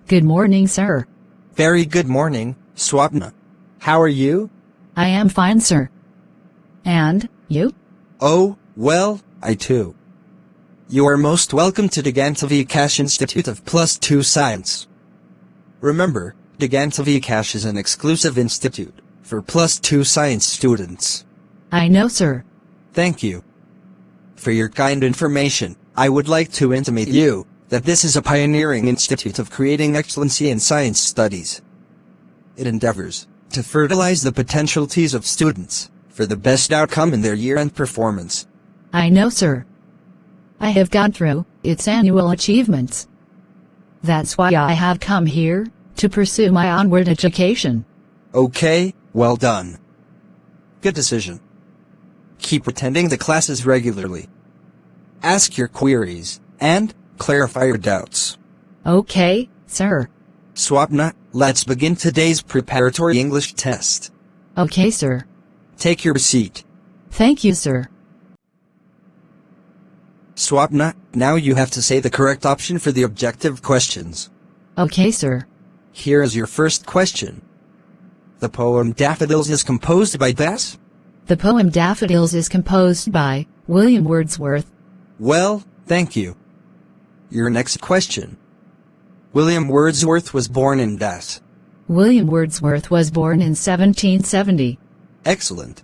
Good morning, sir. Very good morning, Swapna. How are you? I am fine, sir. And, you? Oh, well, I too. You are most welcome to Digantavikash Institute of +2 Science. Remember, Digantavikash is an exclusive institute for +2 Science students. I know, sir. Thank you. For your kind information, I would like to intimate you that this is a pioneering institute of creating excellency in science studies. It endeavors to fertilize the potentialities of students for the best outcome in their year-end performance. I know, sir. I have gone through its annual achievements. That's why I have come here to pursue my onward education. Okay, well done. Good decision. Keep attending the classes regularly. Ask your queries and clarify your doubts. Okay, sir. Swapna, let's begin today's preparatory English test. Okay, sir. Take your seat. Thank you, sir. Swapna, now you have to say the correct option for the objective questions. Okay, sir. Here is your first question. The poem Daffodils is composed by Das? The poem Daffodils is composed by William Wordsworth. Well, thank you. Your next question. William Wordsworth was born in Das. William Wordsworth was born in 1770. Excellent.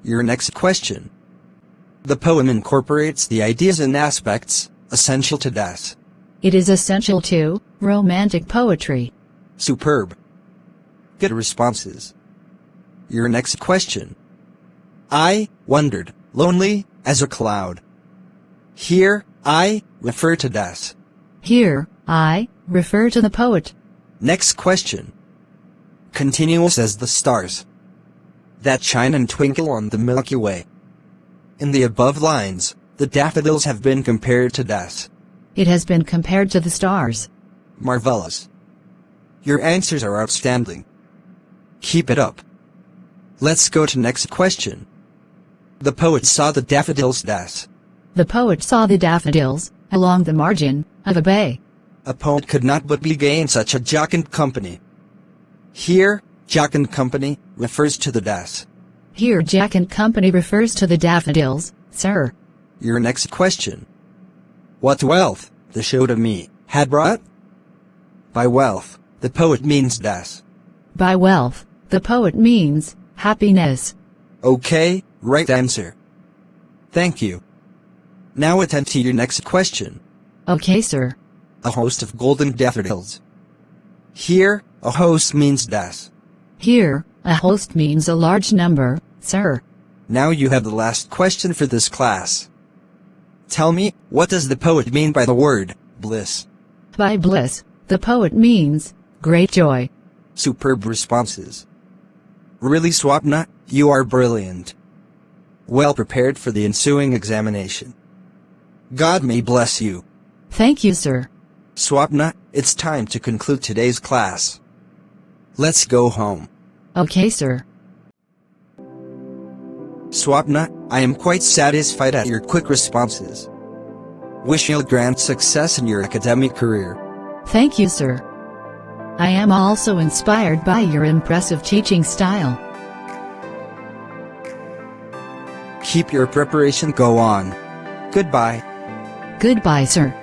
Your next question. The poem incorporates the ideas and aspects essential to Das. It is essential to romantic poetry. Superb. Good responses. Your next question. I wandered, lonely as a cloud. Here, I refer to Das. Here, I refer to the poet. Next question. Continuous as the stars that shine and twinkle on the Milky Way. In the above lines, the daffodils have been compared to Das. It has been compared to the stars. Marvelous. Your answers are outstanding. Keep it up. Let's go to next question. The poet saw the daffodils Das. The poet saw the daffodils along the margin of a bay. A poet could not but be gay in such a jocund company. Here, jocund company refers to the Das. Here, jocund company refers to the daffodils, sir. Your next question. What wealth the show to me had brought? By wealth, the poet means Das. By wealth, the poet means happiness. Okay, right answer. Thank you. Now attend to your next question. Okay, sir. A host of golden daffodils. Here, a host means Das. Here, a host means a large number, sir. Now you have the last question for this class. Tell me, what does the poet mean by the word bliss? By bliss, the poet means great joy. Superb responses. Really, Swapna, you are brilliant. Well prepared for the ensuing examination. God may bless you. Thank you, sir. Swapna, it's time to conclude today's class. Let's go home. Okay, sir. Swapna, I am quite satisfied at your quick responses. Wish you grand success in your academic career. Thank you, sir. I am also inspired by your impressive teaching style. Keep your preparation go on. Goodbye. Goodbye, sir.